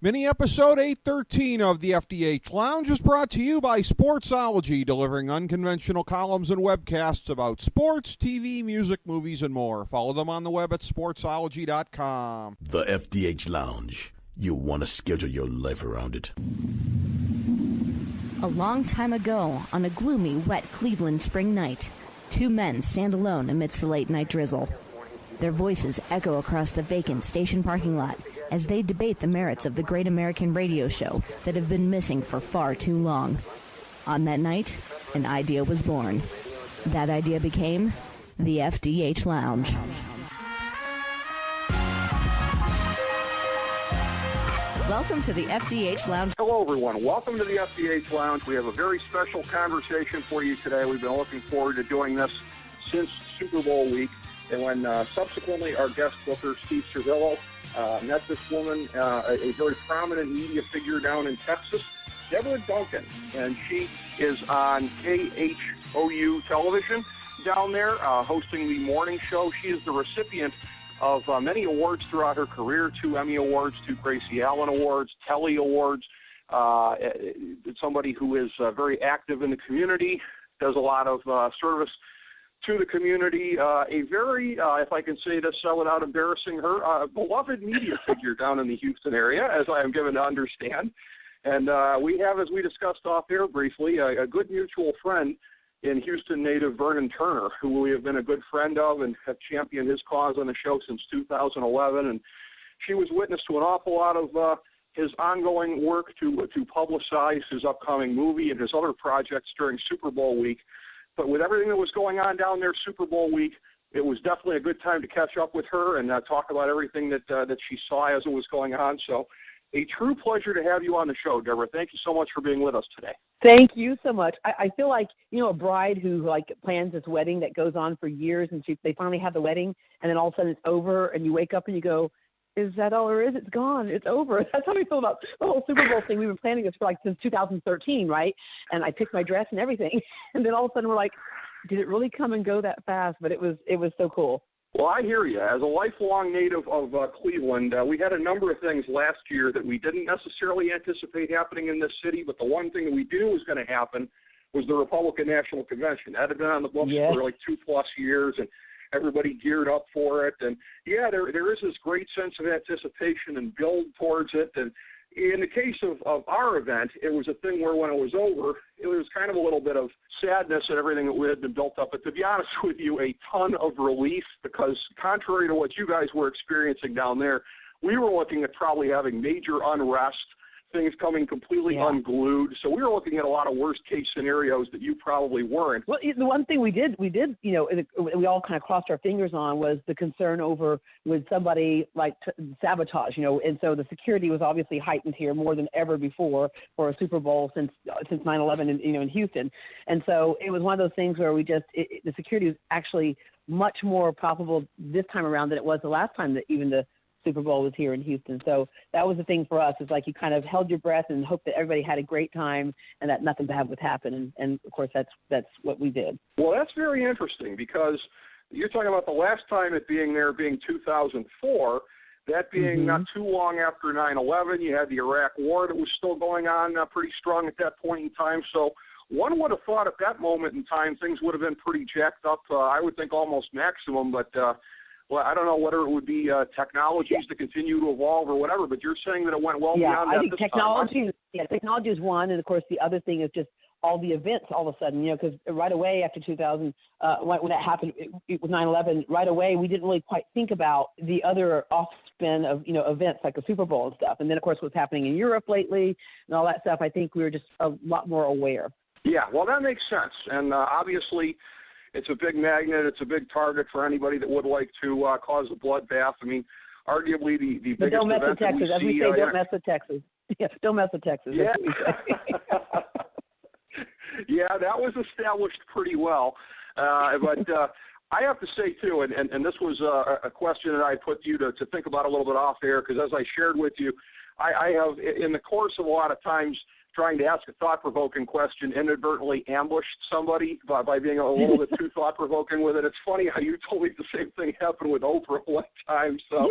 Mini-episode 813 of the FDH Lounge is brought to you by Sportsology, delivering unconventional columns and webcasts about sports, TV, music, movies, and more. Follow them on the web at sportsology.com. The FDH Lounge. You want to schedule your life around it. A long time ago, on a gloomy, wet Cleveland spring night, two men stand alone amidst the late-night drizzle. Their voices echo across the vacant station parking lot as they debate the merits of the great American radio show that have been missing for far too long. On that night, an idea was born. That idea became the FDH Lounge. Welcome to the FDH Lounge. Hello, everyone. Welcome to the FDH Lounge. We have a very special conversation for you today. We've been looking forward to doing this since Super Bowl week. And when subsequently our guest booker, Steve Cervillo, met this woman, a very prominent media figure down in Texas, Deborah Duncan. And she is on KHOU television down there, hosting the morning show. She is the recipient of many awards throughout her career, 2 Emmy Awards, 2 Gracie Allen Awards, Telly Awards, somebody who is very active in the community, does a lot of service to the community, a very, if I can say this without embarrassing her, beloved media figure down in the Houston area, as I am given to understand. And we have, as we discussed off air briefly, a good mutual friend in Houston native Vernon Turner, who we have been a good friend of and have championed his cause on the show since 2011. And she was witness to an awful lot of his ongoing work to publicize his upcoming movie and his other projects during Super Bowl week. But with everything that was going on down there Super Bowl week, it was definitely a good time to catch up with her and talk about everything that she saw as it was going on. So a true pleasure to have you on the show, Deborah. Thank you so much for being with us today. Thank you so much. I feel like, a bride who plans this wedding that goes on for years, and they finally have the wedding, and then all of a sudden it's over, and you wake up and you go, is that all there is? It's gone. It's over. That's how we feel about the whole Super Bowl thing. We've been planning this for since 2013, right? And I picked my dress and everything. And then all of a sudden we're like, did it really come and go that fast? But it was so cool. Well, I hear you. As a lifelong native of Cleveland, we had a number of things last year that we didn't necessarily anticipate happening in this city, but the one thing that we knew was going to happen was the Republican National Convention. That had been on the books for 2+ years, and everybody geared up for it. And, there is this great sense of anticipation and build towards it. And in the case of our event, it was a thing where when it was over, it was kind of a little bit of sadness and everything that had been built up. But to be honest with you, a ton of relief, because contrary to what you guys were experiencing down there, we were looking at probably having major unrest, things coming completely unglued. So we were looking at a lot of worst-case scenarios that you probably weren't. Well, the one thing we did, we all kind of crossed our fingers on was the concern over would somebody sabotage, and so the security was obviously heightened here more than ever before for a Super Bowl since 9/11 in Houston. And so it was one of those things where the security was actually much more palpable this time around than it was the last time that even the Super Bowl was here in Houston. So that was the thing for us, is you kind of held your breath and hoped that everybody had a great time and that nothing bad would happen. And of course, that's what we did. Well, that's very interesting, because you're talking about the last time it being 2004, that being not too long after 9/11. You had the Iraq War that was still going on pretty strong at that point in time. So one would have thought at that moment in time things would have been pretty jacked up, I would think almost maximum, but well, I don't know whether it would be technologies to continue to evolve or whatever, but you're saying that it went well beyond that. I think technology is one, and of course the other thing is just all the events all of a sudden, because right away after 2000, when that happened with 9/11, right away we didn't really quite think about the other offspin of events like the Super Bowl and stuff, and then of course what's happening in Europe lately and all that stuff. I think we were just a lot more aware. Yeah, well, that makes sense, and obviously it's a big magnet. It's a big target for anybody that would like to cause a bloodbath. I mean, arguably the biggest event. Don't mess with Texas. As we say, don't mess with Texas. Yeah, don't mess with Texas. Yeah. Yeah, that was established pretty well. But I have to say, too, and this was a question that I put to you to think about a little bit off air, because as I shared with you, I have, in the course of a lot of times, trying to ask a thought-provoking question inadvertently ambushed somebody by being a little bit too thought-provoking with it. It's funny how you told me the same thing happened with Oprah one time. So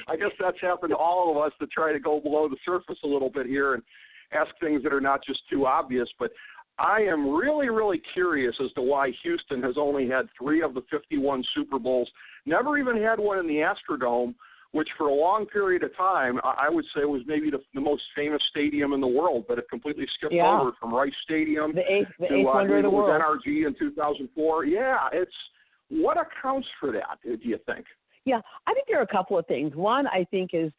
I guess that's happened to all of us to try to go below the surface a little bit here and ask things that are not just too obvious. But I am really, really curious as to why Houston has only had 3 of the 51 Super Bowls, never even had one in the Astrodome, which for a long period of time, I would say was maybe the most famous stadium in the world, but it completely skipped over from Rice Stadium the eighth wonder of the world. NRG in 2004. Yeah, what accounts for that, do you think? Yeah, I think there are a couple of things. One, I think, is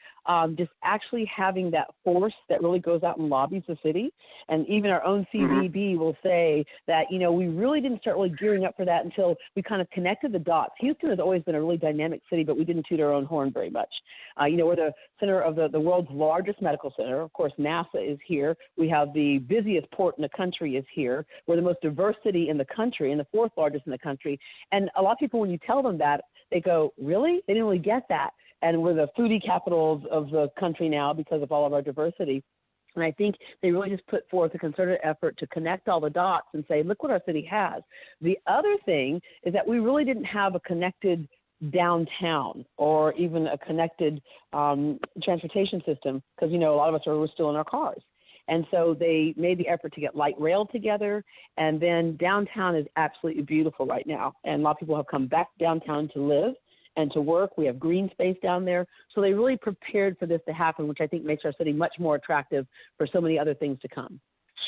just actually having that force that really goes out and lobbies the city. And even our own CBB will say that, we really didn't start really gearing up for that until we kind of connected the dots. Houston has always been a really dynamic city, but we didn't toot our own horn very much. We're the center of the world's largest medical center. Of course, NASA is here. We have the busiest port in the country is here. We're the most diverse city in the country and the 4th largest in the country. And a lot of people, when you tell them that, they go, really? They didn't really get that. And we're the foodie capital of the country now because of all of our diversity. And I think they really just put forth a concerted effort to connect all the dots and say, look what our city has. The other thing is that we really didn't have a connected downtown or even a connected transportation system because, a lot of us were still in our cars. And so they made the effort to get light rail together. And then downtown is absolutely beautiful right now. And a lot of people have come back downtown to live and to work. We have green space down there. So they really prepared for this to happen, which I think makes our city much more attractive for so many other things to come.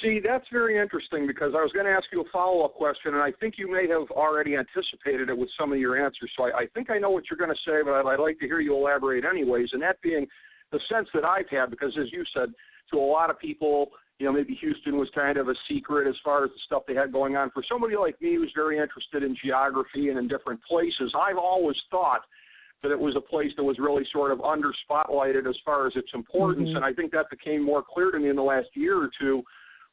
See, that's very interesting because I was going to ask you a follow-up question, and I think you may have already anticipated it with some of your answers. So I think I know what you're going to say, but I'd like to hear you elaborate anyways, and that being the sense that I've had, because as you said, to a lot of people, maybe Houston was kind of a secret as far as the stuff they had going on. For somebody like me who's very interested in geography and in different places, I've always thought that it was a place that was really sort of under-spotlighted as far as its importance, and I think that became more clear to me in the last year or two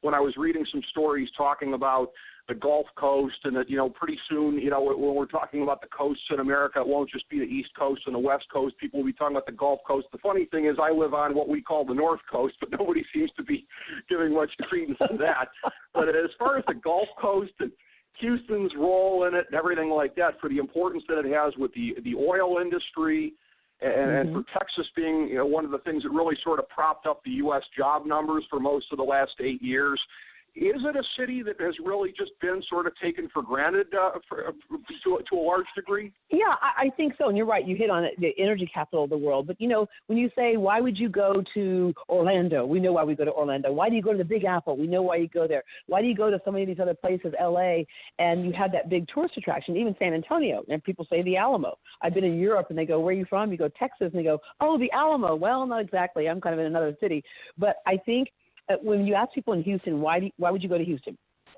when I was reading some stories talking about the Gulf Coast and that, pretty soon, when we're talking about the coasts in America, it won't just be the East Coast and the West Coast. People will be talking about the Gulf Coast. The funny thing is I live on what we call the North Coast, but nobody seems to be giving much credence to that. But as far as the Gulf Coast and Houston's role in it and everything like that, for the importance that it has with the oil industry and for Texas being one of the things that really sort of propped up the U.S. job numbers for most of the last 8 years, is it a city that has really just been sort of taken for granted to a large degree? Yeah, I think so. And you're right. You hit on it, the energy capital of the world. But, when you say, why would you go to Orlando? We know why we go to Orlando. Why do you go to the Big Apple? We know why you go there. Why do you go to so many of these other places, L.A., and you have that big tourist attraction, even San Antonio? And people say the Alamo. I've been in Europe, and they go, where are you from? You go, Texas. And they go, oh, the Alamo. Well, not exactly. I'm kind of in another city. But I think when you ask people in Houston, why would you go to Houston?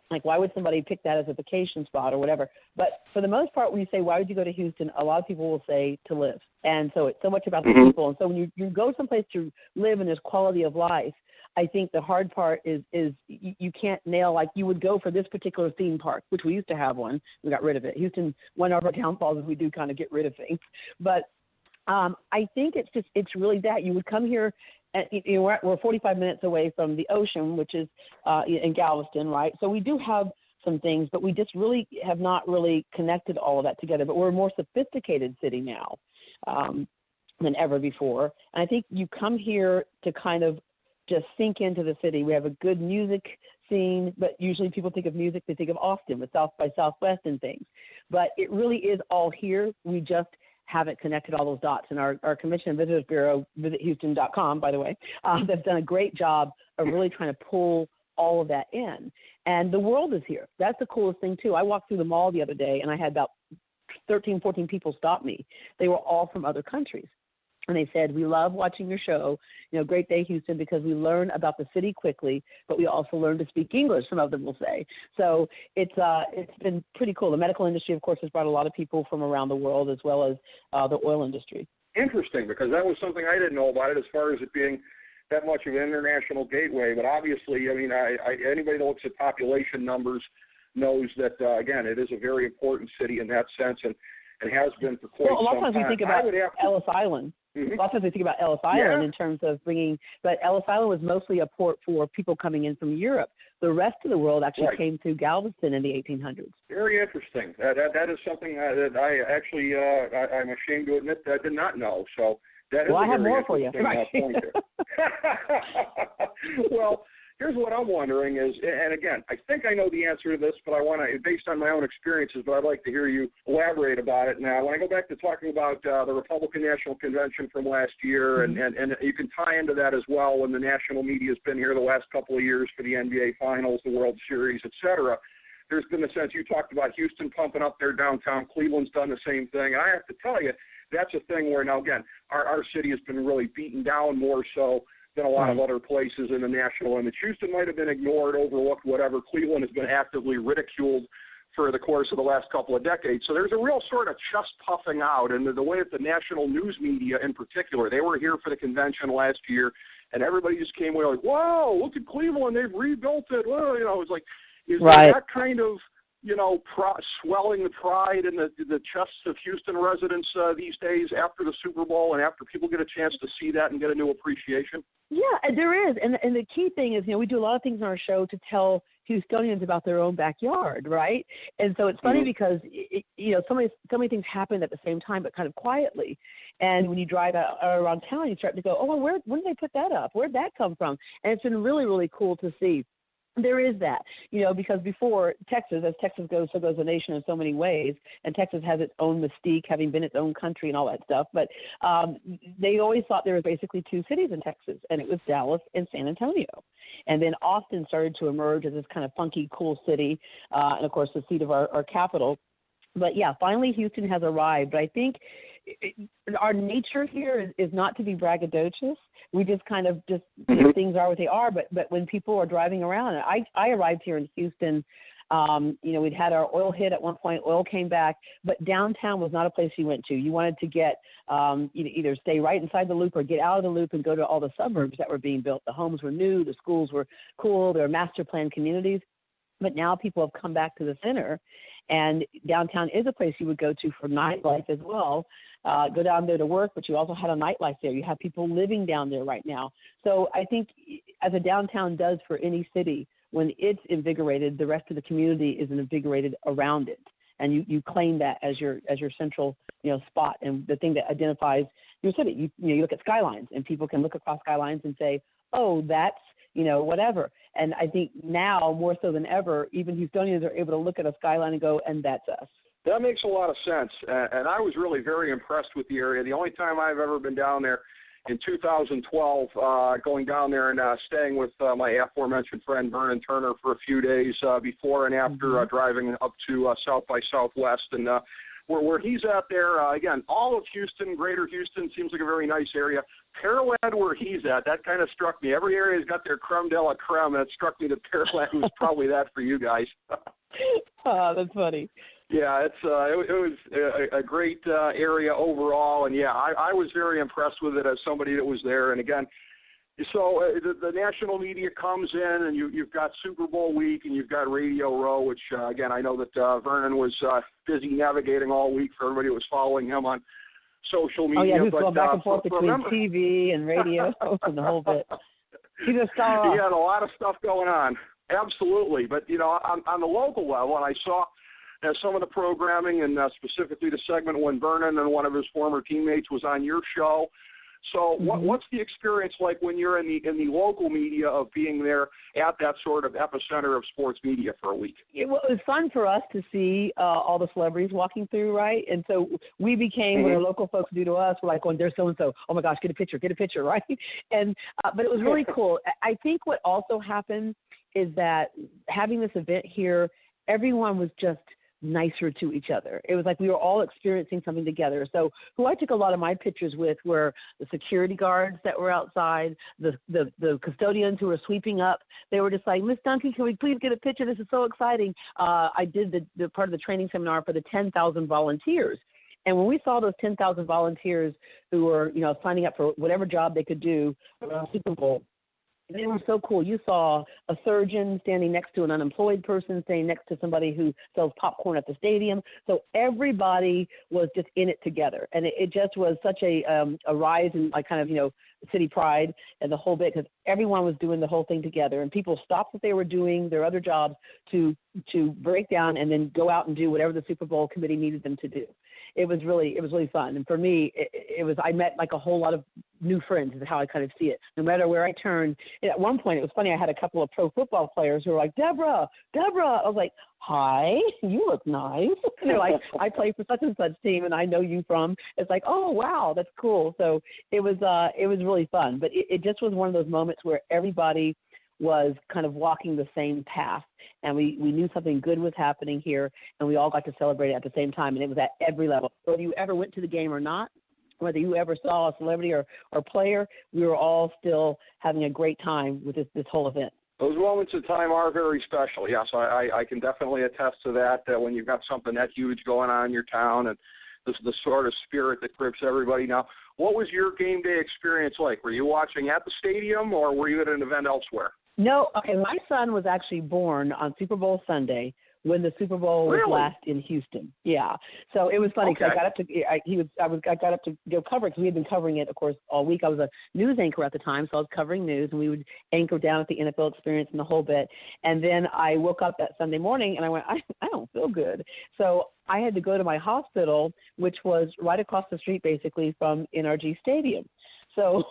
Like, why would somebody pick that as a vacation spot or whatever? But for the most part, when you say, why would you go to Houston, a lot of people will say to live. And so it's so much about the people. And so when you go someplace to live and there's quality of life, I think the hard part is you can't nail, like you would go for this particular theme park, which we used to have one. We got rid of it. Houston, one of our downfalls is we do kind of get rid of things. But I think it's really that. You would come here. And, we're 45 minutes away from the ocean, which is in Galveston, right? So we do have some things, but we just really have not really connected all of that together. But we're a more sophisticated city now than ever before. And I think you come here to kind of just sink into the city. We have a good music scene, but usually people think of music, they think of Austin with South by Southwest and things. But it really is all here. We just haven't connected all those dots. And our Commission and Visitors Bureau, visithouston.com, by the way, they've done a great job of really trying to pull all of that in. And the world is here. That's the coolest thing, too. I walked through the mall the other day, and I had about 13, 14 people stop me. They were all from other countries. And they said, we love watching your show, Great Day Houston, because we learn about the city quickly, but we also learn to speak English, some of them will say. So it's been pretty cool. The medical industry, of course, has brought a lot of people from around the world, as well as the oil industry. Interesting, because that was something I didn't know about it as far as it being that much of an international gateway. But obviously, anybody that looks at population numbers knows that, again, it is a very important city in that sense and has been for quite some time. A lot of times we think about Ellis Island. A lot of times we think about Ellis Island in terms of bringing, but Ellis Island was mostly a port for people coming in from Europe. The rest of the world actually came through Galveston in the 1800s. Very interesting. That is something that I actually, I'm ashamed to admit that I did not know. So that is I have more for you. Point there. Well, here's what I'm wondering is, and again, I think I know the answer to this, but I want to, based on my own experiences, but I'd like to hear you elaborate about it. Now, when I go back to talking about the Republican National Convention from last year, and you can tie into that as well when the national media has been here the last couple of years for the NBA Finals, the World Series, et cetera, there's been a sense, you talked about Houston pumping up their downtown, Cleveland's done the same thing. I have to tell you, that's a thing where, now again, our city has been really beaten down more so than a lot of other places in the national image. Houston might have been ignored, overlooked, whatever. Cleveland has been actively ridiculed for the course of the last couple of decades. So there's a real sort of chest puffing out, and the way that the national news media in particular, they were here for the convention last year, and everybody just came away like, wow, look at Cleveland, they've rebuilt it. Well, it's like, is there that kind of, swelling the pride in the chests of Houston residents these days after the Super Bowl and after people get a chance to see that and get a new appreciation? Yeah, there is. And the key thing is, we do a lot of things in our show to tell Houstonians about their own backyard, right? And so it's funny because, so many things happen at the same time, but kind of quietly. And when you drive out around town, you start to go, oh, well, when did they put that up? Where'd that come from? And it's been really, really cool to see. There is that, because before Texas, as Texas goes, so goes the nation in so many ways, and Texas has its own mystique, having been its own country and all that stuff. But they always thought there were basically two cities in Texas, and it was Dallas and San Antonio. And then Austin started to emerge as this kind of funky, cool city, and, of course, the seat of our capital. But, yeah, finally Houston has arrived. But I think our nature here is not to be braggadocious. We just kind of things are what they are. But when people are driving around, I arrived here in Houston. We'd had our oil hit at one point. Oil came back, but downtown was not a place you went to. You wanted to get either stay right inside the loop or get out of the loop and go to all the suburbs that were being built. The homes were new. The schools were cool. There were master plan communities. But now people have come back to the center, and downtown is a place you would go to for nightlife as well. Go down there to work, but you also had a nightlife there. You have people living down there right now. So I think as a downtown does for any city, when it's invigorated, the rest of the community is invigorated around it. And you claim that as your central spot and the thing that identifies your city. You look at skylines, and people can look across skylines and say, oh, that's whatever. And I think now more so than ever, even Houstonians are able to look at a skyline and go, and that's us. That makes a lot of sense, and I was really very impressed with the area. The only time I've ever been down there in 2012, going down there and staying with my aforementioned friend Vernon Turner for a few days before and after driving up to South by Southwest. And where he's out there, again, all of Houston, greater Houston, seems like a very nice area. Pearland, where he's at, that kind of struck me. Every area's got their creme de la creme, and it struck me that Pearland was probably that for you guys. Oh, that's funny. Yeah, it was a great area overall, and yeah, I was very impressed with it as somebody that was there. And again, so the national media comes in, and you've got Super Bowl week, and you've got Radio Row, which again I know that Vernon was busy navigating all week for everybody who was following him on social media. Oh yeah, he was going back and forth between TV and radio and the whole bit. He just saw. He had a lot of stuff going on, absolutely. But on the local level, and I saw some of the programming, and specifically the segment when Vernon and one of his former teammates was on your show. So what's the experience like when you're in the local media of being there at that sort of epicenter of sports media for a week? It was fun for us to see all the celebrities walking through, right? And so we became what our local folks do to us. We're like, there's so-and-so. Oh, my gosh, get a picture, right? And but it was really cool. I think what also happened is that having this event here, everyone was just nicer to each other. It was like we were all experiencing something together. So who I took a lot of my pictures with were the security guards that were outside, the custodians who were sweeping up. They were just like, Miss Duncan, can we please get a picture? This is so exciting. I did the part of the training seminar for the 10,000 volunteers. And when we saw those 10,000 volunteers who were, signing up for whatever job they could do around Super Bowl, They were so cool. You saw a surgeon standing next to an unemployed person, standing next to somebody who sells popcorn at the stadium. So everybody was just in it together. And it just was such a rise in like kind of, city pride and the whole bit, because everyone was doing the whole thing together, and people stopped what they were doing, their other jobs, to break down and then go out and do whatever the Super Bowl committee needed them to do. It was really fun. And for me, I met like a whole lot of new friends is how I kind of see it. No matter where I turned. At one point, it was funny. I had a couple of pro football players who were like, Deborah. I was like, hi, you look nice. And they're like, I play for such and such team, and I know you from. It's like, oh, wow, that's cool. So it was really fun. But it just was one of those moments where everybody was kind of walking the same path, and we knew something good was happening here, and we all got to celebrate it at the same time, and it was at every level. Whether you ever went to the game or not, whether you ever saw a celebrity or player, we were all still having a great time with this whole event. Those moments of time are very special. Yes, I can definitely attest to that, when you've got something that huge going on in your town, and this is the sort of spirit that grips everybody. Now, what was your game day experience like? Were you watching at the stadium, or were you at an event elsewhere? No, okay. My son was actually born on Super Bowl Sunday when the Super Bowl was last in Houston. Yeah, so it was funny because I got up to go cover it because we had been covering it, of course, all week. I was a news anchor at the time, so I was covering news, and we would anchor down at the NFL Experience and the whole bit. And then I woke up that Sunday morning and I went, I don't feel good. So I had to go to my hospital, which was right across the street, basically, from NRG Stadium. So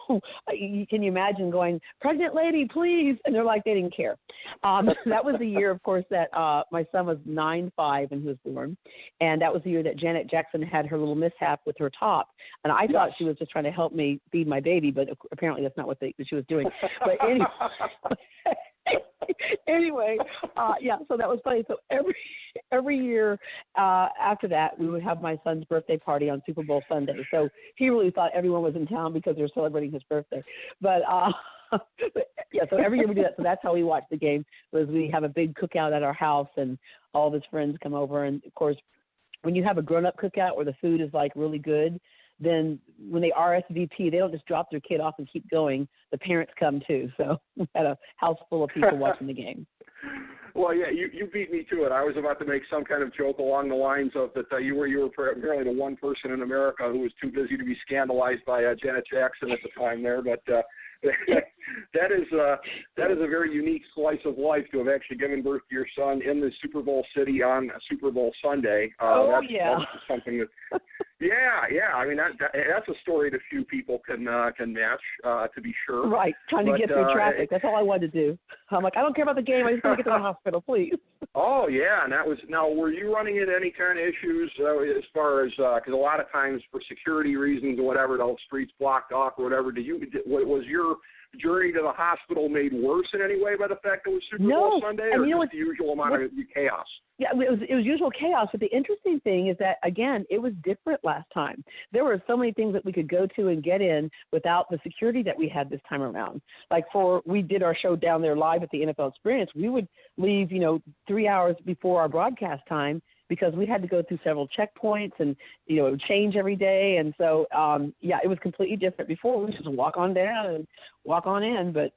can you imagine going, pregnant lady, please? And they're like, they didn't care. That was the year, of course, that my son was 9'5" when he was born. And that was the year that Janet Jackson had her little mishap with her top. And I thought she was just trying to help me feed my baby, but apparently that's not what she was doing. But anyway, so that was funny. So every year after that, we would have my son's birthday party on Super Bowl Sunday. So he really thought everyone was in town because they were celebrating his birthday. But so every year we do that. So that's how we watch the game. Was we have a big cookout at our house, and all of his friends come over. And of course, when you have a grown-up cookout where the food is like really good, then when they RSVP, they don't just drop their kid off and keep going. The parents come too. So we had a house full of people watching the game. Well, yeah, you beat me to it. I was about to make some kind of joke along the lines of that you were apparently the one person in America who was too busy to be scandalized by Janet Jackson at the time there. But that is a very unique slice of life to have actually given birth to your son in the Super Bowl city on Super Bowl Sunday. That's something that. Yeah. I mean, that's a story that few people can match, to be sure. Right, trying to get through traffic. That's all I wanted to do. I'm like, I don't care about the game. I just want to get to the hospital, please. Oh, yeah, and that was. Now, were you running into any kind of issues as far as because a lot of times for security reasons or whatever, the streets blocked off or whatever? Was your journey to the hospital made worse in any way by the fact that it was Super Bowl Sunday, or just the usual amount of chaos? Yeah, it was usual chaos. But the interesting thing is that, again, it was different last time. There were so many things that we could go to and get in without the security that we had this time around. Like we did our show down there live at the NFL Experience. We would leave, 3 hours before our broadcast time because we had to go through several checkpoints and, it would change every day. And so, it was completely different before. We would just walk on down and walk on in, but,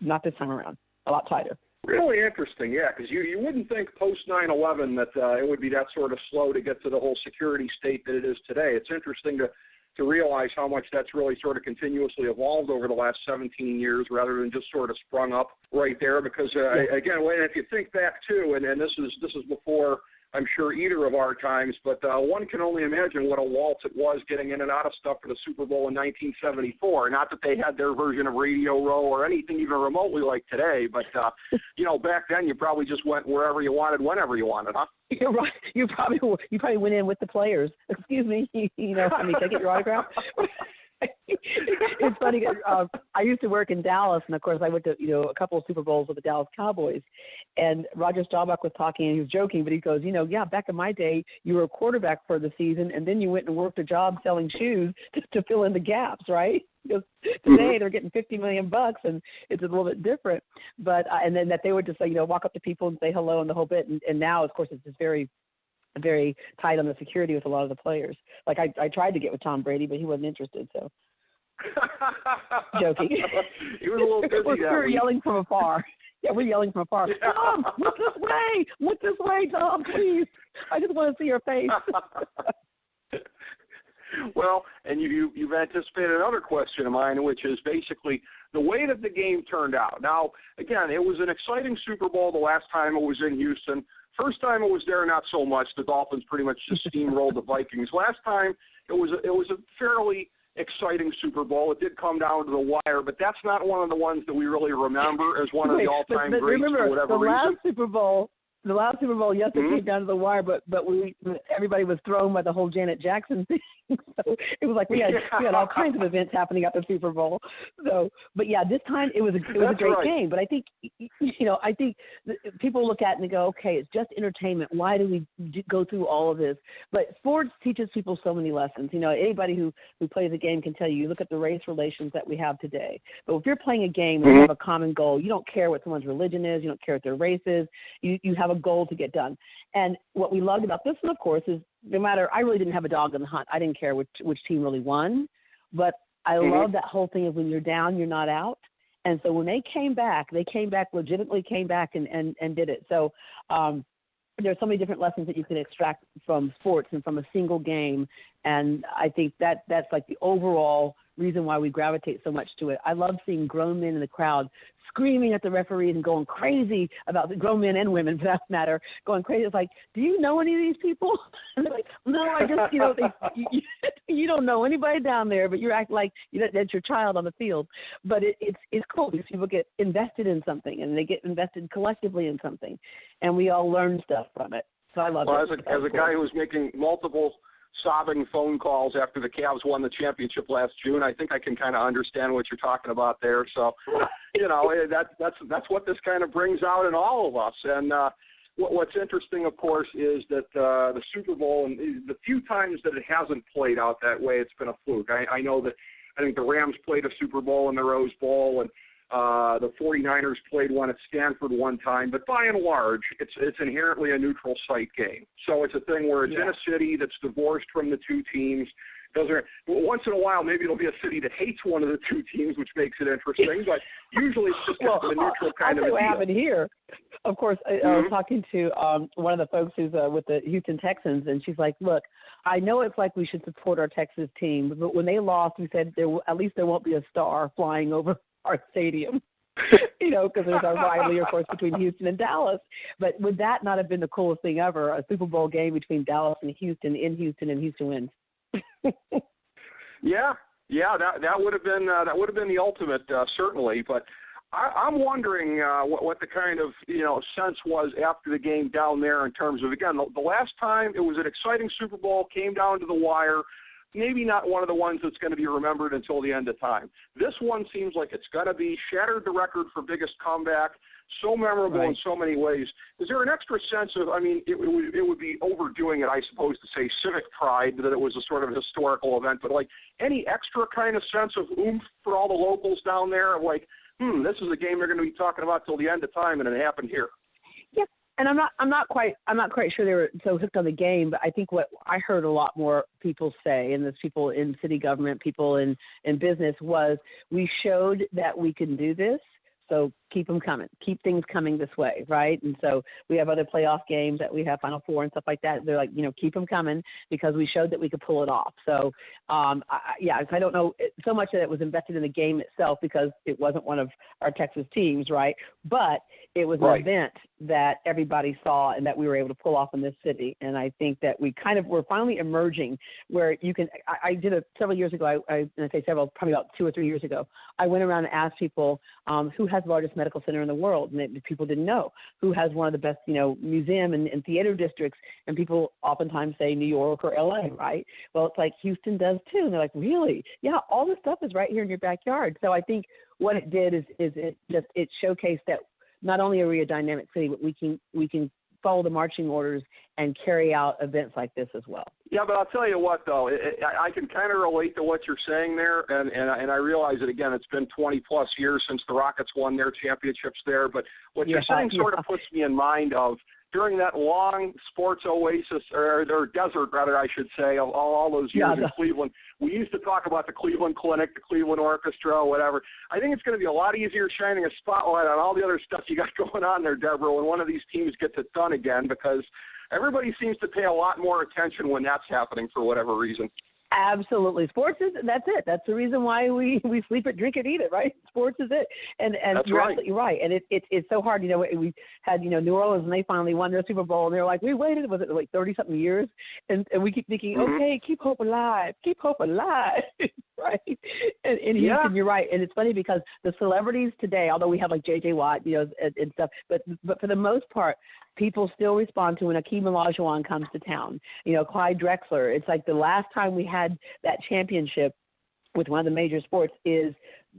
not this time around. A lot tighter. Really interesting, yeah, because you wouldn't think post 9/11 that it would be that sort of slow to get to the whole security state that it is today. It's interesting to realize how much that's really sort of continuously evolved over the last 17 years rather than just sort of sprung up right there. Because, again, if you think back, too, and this is before, I'm sure, either of our times, but one can only imagine what a waltz it was getting in and out of stuff for the Super Bowl in 1974. Not that they had their version of Radio Row or anything even remotely like today, but, back then you probably just went wherever you wanted, whenever you wanted, huh? You're right. You probably went in with the players. Excuse me, can you take your autograph? It's funny. I used to work in Dallas, and of course, I went to a couple of Super Bowls with the Dallas Cowboys. And Roger Staubach was talking, and he was joking, but he goes, back in my day, you were a quarterback for the season, and then you went and worked a job selling shoes to fill in the gaps, right? Because today they're getting $50 million, and it's a little bit different. But and then that they would just walk up to people and say hello and the whole bit. And now, of course, it's just very tight on the security with a lot of the players. Like I tried to get with Tom Brady, but he wasn't interested. So Joking. He was a little busy. We were yelling from afar. Yeah, we're yelling from afar. Tom, look this way. Look this way, Tom, please. I just want to see your face. Well, and you've anticipated another question of mine, which is basically the way that the game turned out. Now, again, it was an exciting Super Bowl the last time it was in Houston. First time it was there, not so much. The Dolphins pretty much just steamrolled the Vikings. Last time it was a fairly exciting Super Bowl. It did come down to the wire, but that's not one of the ones that we really remember as one of the all-time greats remember, for whatever reason. The last Super Bowl, yes, it came down to the wire, but everybody was thrown by the whole Janet Jackson thing. So it was like we had all kinds of events happening at the Super Bowl. So, but yeah, this time it was a great game. But I think people look at it and they go, okay, it's just entertainment. Why do we go through all of this? But sports teaches people so many lessons. Anybody who plays a game can tell you look at the race relations that we have today. But if you're playing a game and you have a common goal, you don't care what someone's religion is, you don't care what their race is. You have a goal to get done. And what we loved about this one, of course, is no matter, I really didn't have a dog in the hunt. I didn't care which team really won. But I love that whole thing of when you're down, you're not out. And so when they came back, legitimately came back and did it. So there's so many different lessons that you can extract from sports and from a single game. And I think that's like the overall reason why we gravitate so much to it. I love seeing grown men in the crowd screaming at the referees and going crazy about the grown men and women, for that matter, going crazy. It's like, do you know any of these people? And they're like, no, I just, you don't know anybody down there, but you're acting like that's your child on the field. But it's cool because people get invested in something and they get invested collectively in something, and we all learn stuff from it. So I love it. As a guy who was making multiple sobbing phone calls after the Cavs won the championship last June, I think I can kind of understand what you're talking about there. So, that's what this kind of brings out in all of us. And what's interesting, of course, is that the Super Bowl, and the few times that it hasn't played out that way, it's been a fluke. I know that I think the Rams played a Super Bowl in the Rose Bowl, and the 49ers played one at Stanford one time, but by and large, it's inherently a neutral site game. So it's a thing where it's in a city that's divorced from the two teams. Once in a while, maybe it'll be a city that hates one of the two teams, which makes it interesting, but usually it's just a neutral kind of a deal. What happened here, of course, I was talking to one of the folks who's with the Houston Texans, and she's like, look, I know it's like we should support our Texas team, but when they lost, we said at least there won't be a star flying over our stadium, because there's a rivalry, of course, between Houston and Dallas. But would that not have been the coolest thing ever, a Super Bowl game between Dallas and Houston in Houston, and Houston wins? Yeah, that would have been the ultimate, certainly. But I'm wondering what the kind of sense was after the game down there in terms of, again, the last time it was an exciting Super Bowl, came down to the wire. Maybe not one of the ones that's going to be remembered until the end of time. This one seems like it's going to be shattered the record for biggest comeback, so memorable in so many ways. Is there an extra sense of, it would be overdoing it, I suppose, to say civic pride, that it was a sort of historical event, but like any extra kind of sense of oomph for all the locals down there of like, this is a game they're going to be talking about till the end of time, and it happened here. Yeah. And I'm not quite sure they were so hooked on the game, but I think what I heard a lot more people say, and there's people in city government, people in business, was we showed that we can do this. So keep them coming. Keep things coming this way, right? And so we have other playoff games that we have Final Four and stuff like that. They're like, keep them coming because we showed that we could pull it off. So, I don't know so much that it was invested in the game itself because it wasn't one of our Texas teams, right? But it was an event that everybody saw and that we were able to pull off in this city. And I think that we're finally emerging where you can. I did it several years ago. And I say several, probably about 2 or 3 years ago. I went around and asked people who has the largest medical center in the world, and people didn't know who has one of the best, museum and theater districts, and people oftentimes say New York or LA, right? Well, it's like Houston does too, and they're like, really? Yeah, all this stuff is right here in your backyard. So I think what it did is it showcased that not only are we a dynamic city, but we can follow the marching orders and carry out events like this as well. Yeah, but I'll tell you what, though, I can kind of relate to what you're saying there, and I realize that, again, it's been 20-plus years since the Rockets won their championships there, but what you're saying sort of puts me in mind of, during that long sports oasis, or desert, rather, I should say, of all those years in Cleveland, we used to talk about the Cleveland Clinic, the Cleveland Orchestra, whatever. I think it's going to be a lot easier shining a spotlight on all the other stuff you got going on there, Deborah, when one of these teams gets it done again, because everybody seems to pay a lot more attention when that's happening for whatever reason. Absolutely. Sports is, that's it. That's the reason why we sleep it, drink it, eat it, right? Sports is it. And you're absolutely right. And it's so hard. We had, New Orleans, and they finally won their Super Bowl, and they were like, we waited, was it like 30-something years? And we keep thinking, okay, keep hope alive, right? And Houston, you're right. And it's funny because the celebrities today, although we have like J.J. Watt, and stuff, but for the most part, people still respond to when Akeem Olajuwon comes to town. Clyde Drexler. It's like the last time we had that championship with one of the major sports is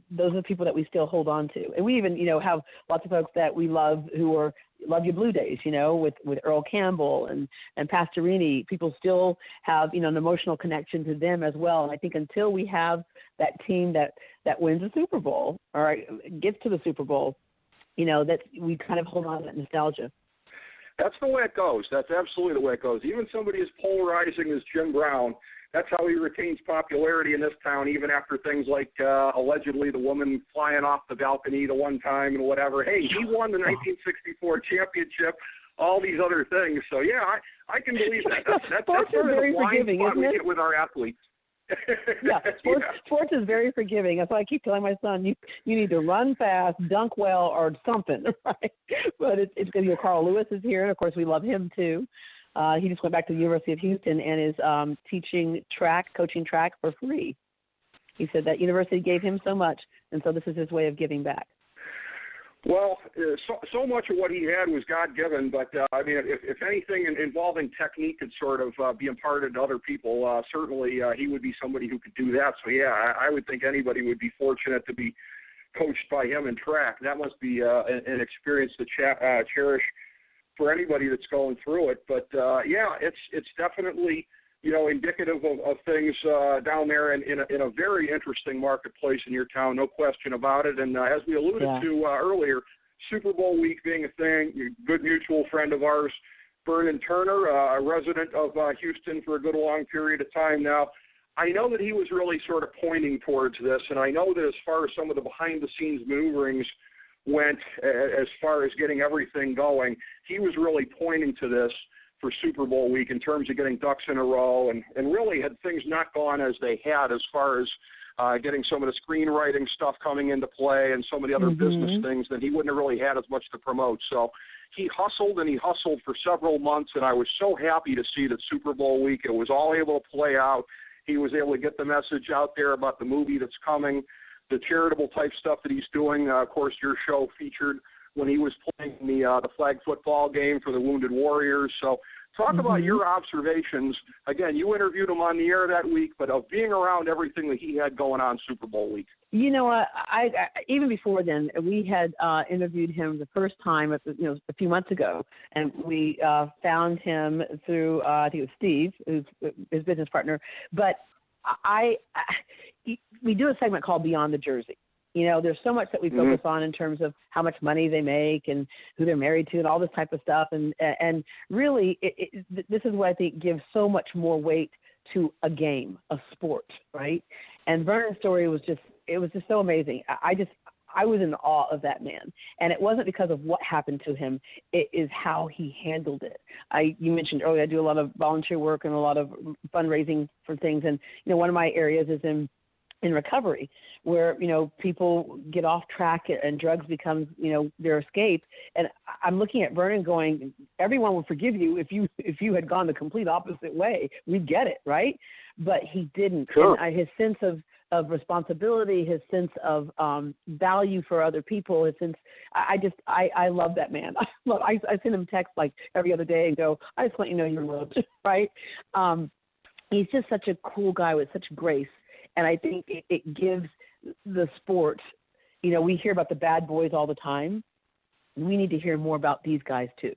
those are the people that we still hold on to. And we even, have lots of folks that we love who are Love Your Blue Days, with Earl Campbell and Pastorini. People still have, an emotional connection to them as well. And I think until we have that team that wins a Super Bowl or gets to the Super Bowl, that we kind of hold on to that nostalgia. That's the way it goes. That's absolutely the way it goes. Even somebody as polarizing as Jim Brown, that's how he retains popularity in this town, even after things like allegedly the woman flying off the balcony the one time and whatever. Hey, he won the 1964 championship, all these other things. So, yeah, I can believe that. That's sort of the blind spot we get with our athletes. Sports is very forgiving. That's why I keep telling my son, you need to run fast, dunk well, or something, right? But it's because Carl Lewis is here, and of course we love him too. He just went back to the University of Houston and is coaching track for free. He said that university gave him so much, and so this is his way of giving back. Well, so much of what he had was God-given, but, if anything involving technique could sort of be imparted to other people, certainly he would be somebody who could do that. So, yeah, I would think anybody would be fortunate to be coached by him in track. That must be an experience to cherish for anybody that's going through it. But, it's definitely indicative of things down there in a very interesting marketplace in your town, no question about it. And as we alluded to earlier, Super Bowl week being a thing, a good mutual friend of ours, Vernon Turner, a resident of Houston for a good long period of time now, I know that he was really sort of pointing towards this, and I know that as far as some of the behind-the-scenes maneuverings went, as far as getting everything going, he was really pointing to this for Super Bowl week in terms of getting ducks in a row, and really had things not gone as they had as far as getting some of the screenwriting stuff coming into play and some of the other business things, then he wouldn't have really had as much to promote. So he hustled for several months, and I was so happy to see that Super Bowl week, it was all able to play out. He was able to get the message out there about the movie that's coming, the charitable type stuff that he's doing. Of course, your show featured when he was playing the flag football game for the Wounded Warriors. So talk about your observations. Again, you interviewed him on the air that week, but of being around everything that he had going on Super Bowl week. I even before then, we had interviewed him the first time, a few months ago, and we found him through, I think it was Steve, who's his business partner. But we do a segment called Beyond the Jersey. There's so much that we focus on in terms of how much money they make and who they're married to and all this type of stuff. And really, this is what I think gives so much more weight to a game, a sport, right? And Vernon's story was just so amazing. I was in awe of that man. And it wasn't because of what happened to him. It is how he handled it. You mentioned earlier, I do a lot of volunteer work and a lot of fundraising for things. And, one of my areas is in recovery, where, people get off track and drugs becomes, their escape. And I'm looking at Vernon going, everyone would forgive you if you had gone the complete opposite way. We get it, right? But he didn't. Sure. And his sense of responsibility, his sense of value for other people, his sense, I love that man. I send him texts like every other day and go, I just want you to know you're loved, right? He's just such a cool guy with such grace. And I think it gives the sport, we hear about the bad boys all the time. We need to hear more about these guys too.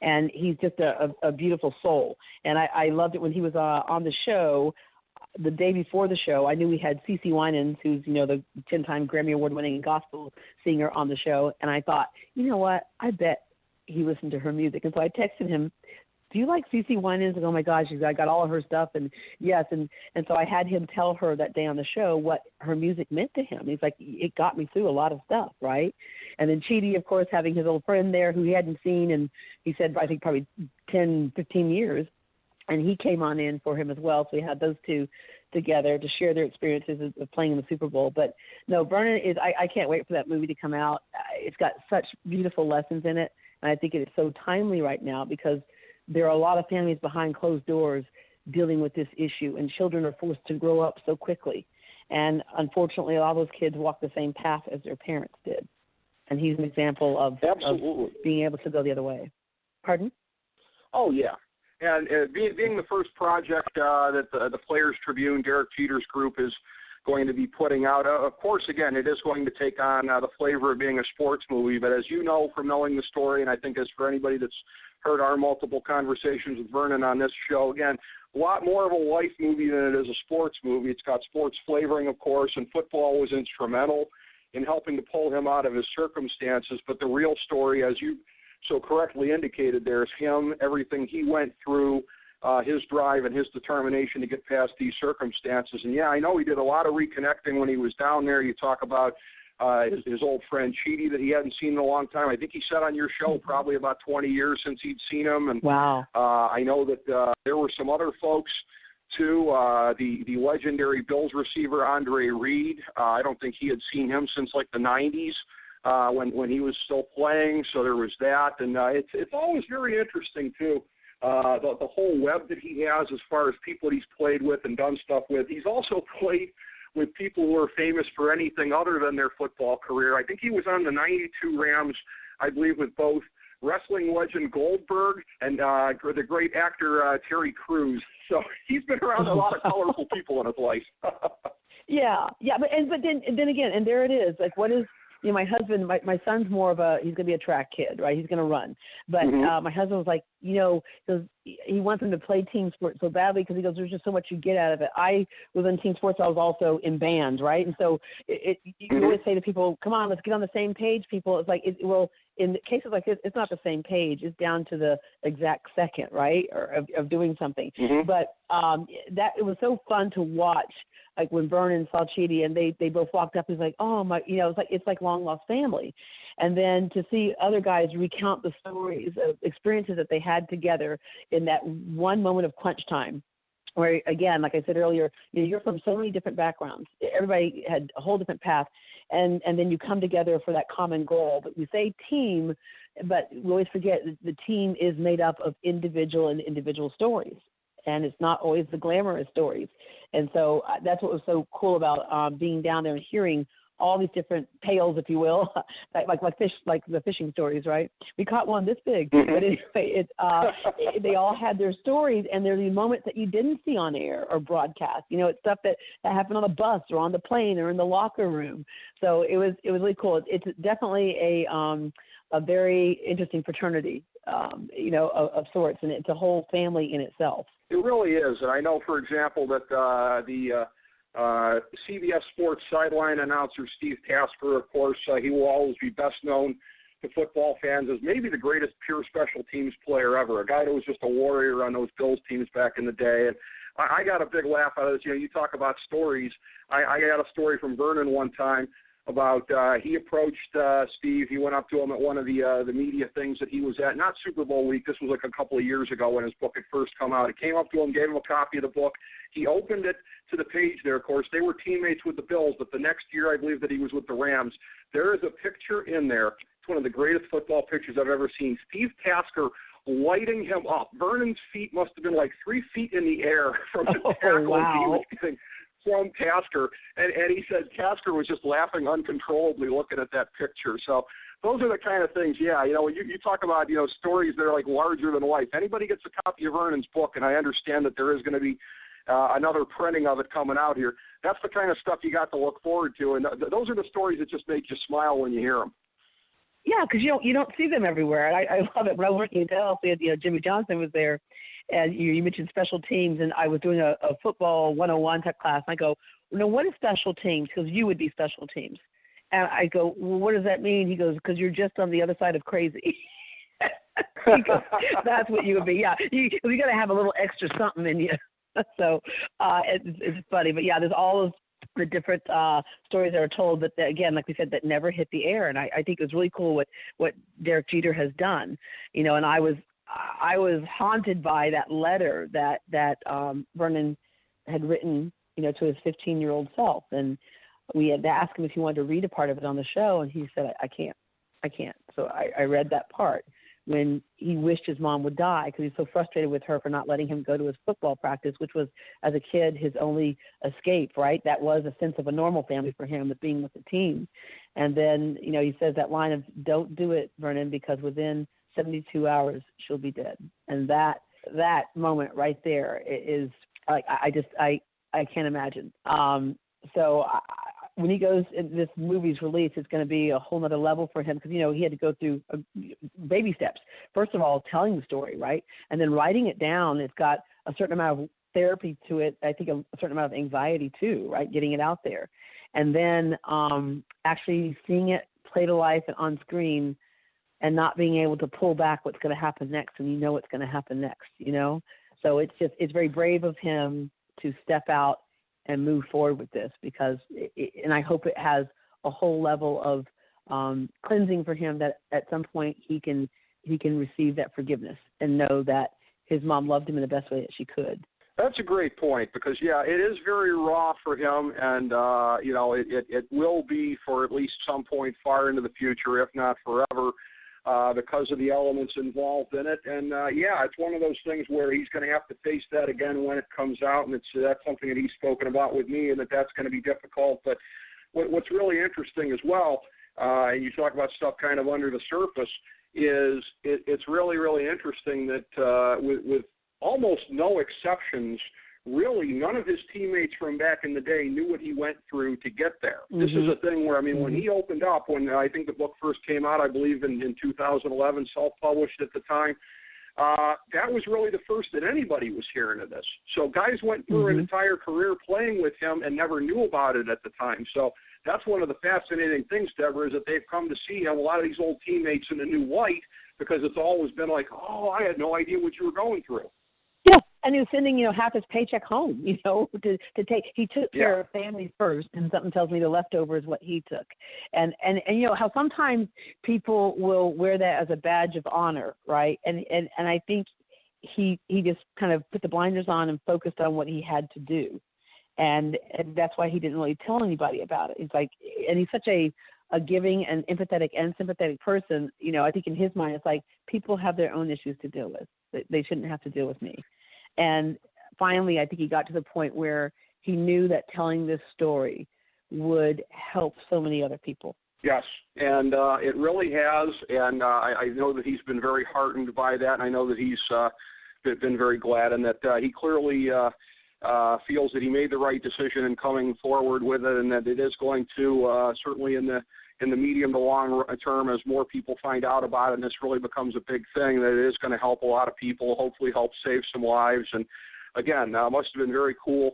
And he's just a beautiful soul. And I loved it when he was on the show. The day before the show, I knew we had CeCe Winans, who's, the 10-time Grammy Award-winning gospel singer on the show. And I thought, you know what? I bet he listened to her music. And so I texted him, do you like CeCe Winans? And oh my gosh, I got all of her stuff. And yes. And so I had him tell her that day on the show what her music meant to him. He's like, it got me through a lot of stuff. Right. And then Chidi, of course, having his old friend there who he hadn't seen. And he said, I think probably 10, 15 years. And he came on in for him as well. So we had those two together to share their experiences of playing in the Super Bowl. But no, Vernon is, I can't wait for that movie to come out. It's got such beautiful lessons in it. And I think it is so timely right now because there are a lot of families behind closed doors dealing with this issue, and children are forced to grow up so quickly. And unfortunately, a lot of those kids walk the same path as their parents did. And he's an example of being able to go the other way. Pardon? Oh, yeah. And being the first project that the Players Tribune, Derek Jeter's group, is going to be putting out, of course, again, it is going to take on the flavor of being a sports movie. But as you know from knowing the story, and I think as for anybody that's heard our multiple conversations with Vernon on this show, again, a lot more of a life movie than it is a sports movie. It's got sports flavoring, of course, and football was instrumental in helping to pull him out of his circumstances. But the real story, as you so correctly indicated, there is him, everything he went through, his drive and his determination to get past these circumstances. And, yeah, I know he did a lot of reconnecting when he was down there. You talk about his old friend Chidi that he hadn't seen in a long time. I think he said on your show probably about 20 years since he'd seen him. And wow. I know that there were some other folks, too. The legendary Bills receiver Andre Reed. I don't think he had seen him since like the 90s. When he was still playing, so there was that, and it's always very interesting too. The whole web that he has as far as people he's played with and done stuff with. He's also played with people who are famous for anything other than their football career. I think he was on the '92 Rams, I believe, with both wrestling legend Goldberg and the great actor Terry Crews. So he's been around a lot of colorful people in his life. Yeah, but then again, and there it is. Like, what is? You know, my husband, my son's more of he's going to be a track kid, right? He's going to run. But my husband was like, he wants him to play team sports so badly because he goes, there's just so much you get out of it. I was in team sports. I was also in band, right? And so you always say to people, come on, let's get on the same page, people. It's like, in cases like this, it's not the same page. It's down to the exact second, right, or of doing something. But it was so fun to watch. Like when Vernon saw Chidi and they both walked up, he's like, oh my, it's like long lost family. And then to see other guys recount the stories of experiences that they had together in that one moment of crunch time, where again, like I said earlier, you're from so many different backgrounds. Everybody had a whole different path. And then you come together for that common goal. But we say team, but we always forget that the team is made up of individual stories. And it's not always the glamorous stories. And so that's what was so cool about being down there and hearing all these different tales, if you will, like the fishing stories, right? We caught one this big, but anyway, they all had their stories, and they're the moments that you didn't see on air or broadcast. It's stuff that happened on the bus or on the plane or in the locker room. So it was really cool. It's definitely a very interesting fraternity, of sorts, and it's a whole family in itself. It really is, and I know, for example, that the CBS Sports sideline announcer Steve Tasker, of course, he will always be best known to football fans as maybe the greatest pure special teams player ever, a guy that was just a warrior on those Bills teams back in the day. And I got a big laugh out of this. You talk about stories. I got a story from Vernon one time about he approached Steve. He went up to him at one of the media things that he was at, not Super Bowl week. This was like a couple of years ago when his book had first come out. He came up to him, gave him a copy of the book. He opened it to the page there. Of course, they were teammates with the Bills, but the next year I believe that he was with the Rams. There is a picture in there. It's one of the greatest football pictures I've ever seen. Steve Tasker lighting him up. Vernon's feet must have been like 3 feet in the air from the tackle he was getting from Tasker, and he said Tasker was just laughing uncontrollably looking at that picture. So those are the kind of things, you talk about, stories that are like larger than life. Anybody gets a copy of Vernon's book, and I understand that there is going to be another printing of it coming out here. That's the kind of stuff you got to look forward to, and those are the stories that just make you smile when you hear them. Yeah, because you don't see them everywhere. And I love it. When I was working at Dell, Jimmy Johnson was there, and you mentioned special teams, and I was doing a football 101 type class. And I go, what is special teams? Because you would be special teams. And I go, well, what does that mean? He goes, because you're just on the other side of crazy. That's what you would be. Yeah, you got to have a little extra something in you. So it's funny, but yeah, there's all of the different stories that are told, but again, like we said, that never hit the air. And I think it was really cool what Derek Jeter has done. You know, and I was haunted by that letter that Vernon had written, you know, to his 15-year-old self, and we had asked him if he wanted to read a part of it on the show, and he said, I can't. So I read that part when he wished his mom would die because he's so frustrated with her for not letting him go to his football practice, which was, as a kid, his only escape, right? That was a sense of a normal family for him, with being with the team. And then, you know, he says that line of, don't do it, Vernon, because within 72 hours, she'll be dead. And that moment right there is, like, I can't imagine. When he goes, this movie's release, it's going to be a whole nother level for him because, you know, he had to go through baby steps. First of all, telling the story, right? And then writing it down. It's got a certain amount of therapy to it. I think a certain amount of anxiety too, right? Getting it out there. And then actually seeing it play to life and on screen and not being able to pull back what's going to happen next, and you know what's going to happen next, you know? So it's very brave of him to step out and move forward with this because, and I hope it has a whole level of cleansing for him that at some point he can receive that forgiveness and know that his mom loved him in the best way that she could. That's a great point because, yeah, it is very raw for him, and, you know, it will be for at least some point far into the future, if not forever, because of the elements involved in it. And, yeah, it's one of those things where he's going to have to face that again when it comes out, and that's something that he's spoken about with me, and that's going to be difficult. But what's really interesting as well, and you talk about stuff kind of under the surface, is it's really, really interesting that with almost no exceptions, really none of his teammates from back in the day knew what he went through to get there. Mm-hmm. This is a thing where, I mean, when he opened up, when I think the book first came out, I believe in 2011, self-published at the time, that was really the first that anybody was hearing of this. So guys went through an entire career playing with him and never knew about it at the time. So that's one of the fascinating things, Deborah, is that they've come to see him, a lot of these old teammates, in a new light because it's always been like, oh, I had no idea what you were going through. Yeah, and he was sending, you know, half his paycheck home, you know, to take. He took care of family first, and something tells me the leftover is what he took. And you know how sometimes people will wear that as a badge of honor, right? And I think he just kind of put the blinders on and focused on what he had to do, and that's why he didn't really tell anybody about it. It's like, and he's such a giving and empathetic and sympathetic person. You know, I think in his mind, it's like people have their own issues to deal with. They shouldn't have to deal with me. And finally, I think he got to the point where he knew that telling this story would help so many other people. Yes, and it really has, and I know that he's been very heartened by that, and I know that he's been very glad, and that he clearly feels that he made the right decision in coming forward with it, and that it is going to, certainly in the medium to long term, as more people find out about it and this really becomes a big thing, that it is going to help a lot of people, hopefully help save some lives. And again, must have been very cool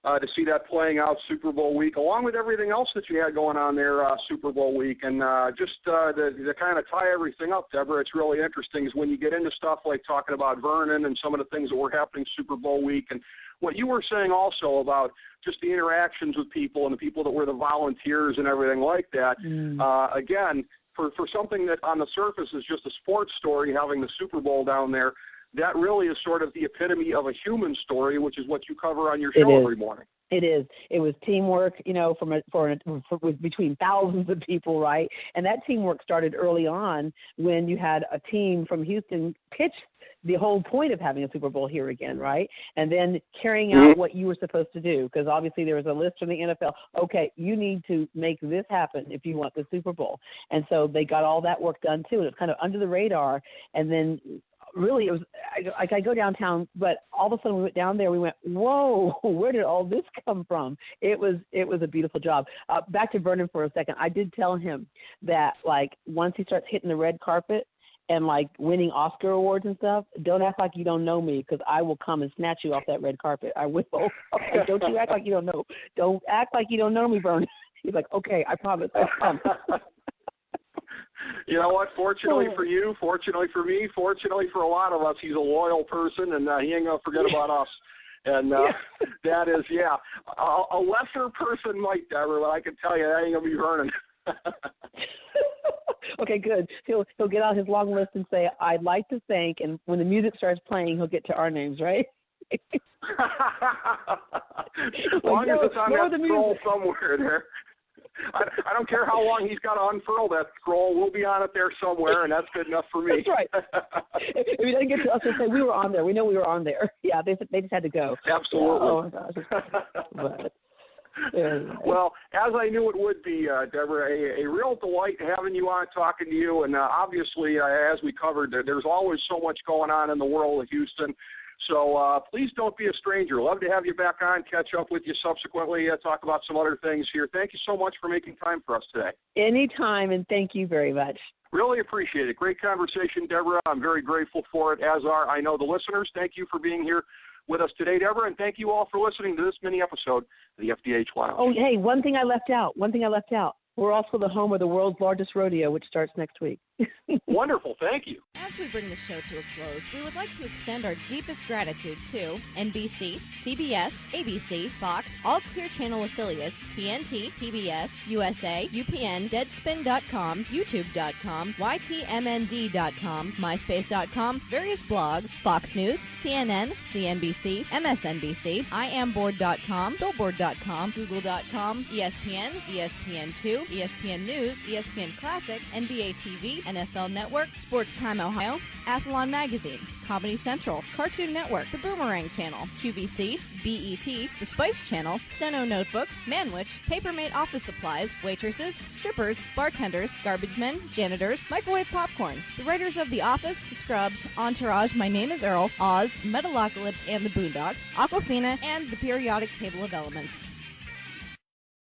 to see that playing out Super Bowl week, along with everything else that you had going on there Super Bowl week. And just to kind of tie everything up, Deborah, it's really interesting is when you get into stuff like talking about Vernon and some of the things that were happening Super Bowl week, and what you were saying also about just the interactions with people and the people that were the volunteers and everything like that. Again, for something that on the surface is just a sports story, having the Super Bowl down there, that really is sort of the epitome of a human story, which is what you cover on your show every morning. It is. It was teamwork, you know, between thousands of people, right? And that teamwork started early on when you had a team from Houston pitch the whole point of having a Super Bowl here again, right? And then carrying out what you were supposed to do, because obviously there was a list from the NFL. Okay, you need to make this happen if you want the Super Bowl. And so they got all that work done too. And it was kind of under the radar. And then really it was like I go downtown, but all of a sudden we went down there. We went, whoa, where did all this come from? It was a beautiful job. Back to Vernon for a second. I did tell him that, like, once he starts hitting the red carpet and, like, winning Oscar awards and stuff, don't act like you don't know me, because I will come and snatch you off that red carpet. I will. Okay, don't you act like you don't know. Don't act like you don't know me, Vernon. He's like, okay, I promise. I'll come. You know what? Fortunately for you, fortunately for me, fortunately for a lot of us, he's a loyal person, and he ain't going to forget about us. And that is, a lesser person might, Deborah, but I can tell you that ain't going to be Vernon. Okay, good. He'll get out his long list and say, I'd like to thank, and when the music starts playing, he'll get to our names, right? As long as it's on that scroll somewhere there. I don't care how long he's got to unfurl that scroll. We'll be on it there somewhere, and that's good enough for me. That's right. If he doesn't get to us, he'll say, we were on there. We know we were on there. Yeah, they just had to go. Absolutely. Oh, my gosh. Well, as I knew it would be, Deborah, a real delight having you on, talking to you. And obviously, as we covered, there's always so much going on in the world of Houston. So please don't be a stranger. Love to have you back on, catch up with you subsequently, talk about some other things here. Thank you so much for making time for us today. Anytime, and thank you very much. Really appreciate it. Great conversation, Deborah. I'm very grateful for it, as are, I know, the listeners. Thank you for being here with us today, Deborah, and thank you all for listening to this mini episode of the FDH Lounge. Oh, hey, one thing I left out. We're also the home of the world's largest rodeo, which starts next week. Wonderful. Thank you. As we bring the show to a close, we would like to extend our deepest gratitude to NBC, CBS, ABC, Fox, all Clear Channel affiliates, TNT, TBS, USA, UPN, Deadspin.com, YouTube.com, YTMND.com, MySpace.com, various blogs, Fox News, CNN, CNBC, MSNBC, IamBoard.com, Billboard.com, Google.com, ESPN, ESPN2, ESPN News, ESPN Classic, NBA TV, NFL Network, Sports Time Ohio, Athlon Magazine, Comedy Central, Cartoon Network, The Boomerang Channel, QVC, BET, The Spice Channel, Steno Notebooks, Manwich, Papermate Office Supplies, waitresses, strippers, bartenders, garbage men, janitors, microwave popcorn, the writers of The Office, Scrubs, Entourage, My Name is Earl, Oz, Metalocalypse and the Boondocks, Aquafina, and the Periodic Table of Elements.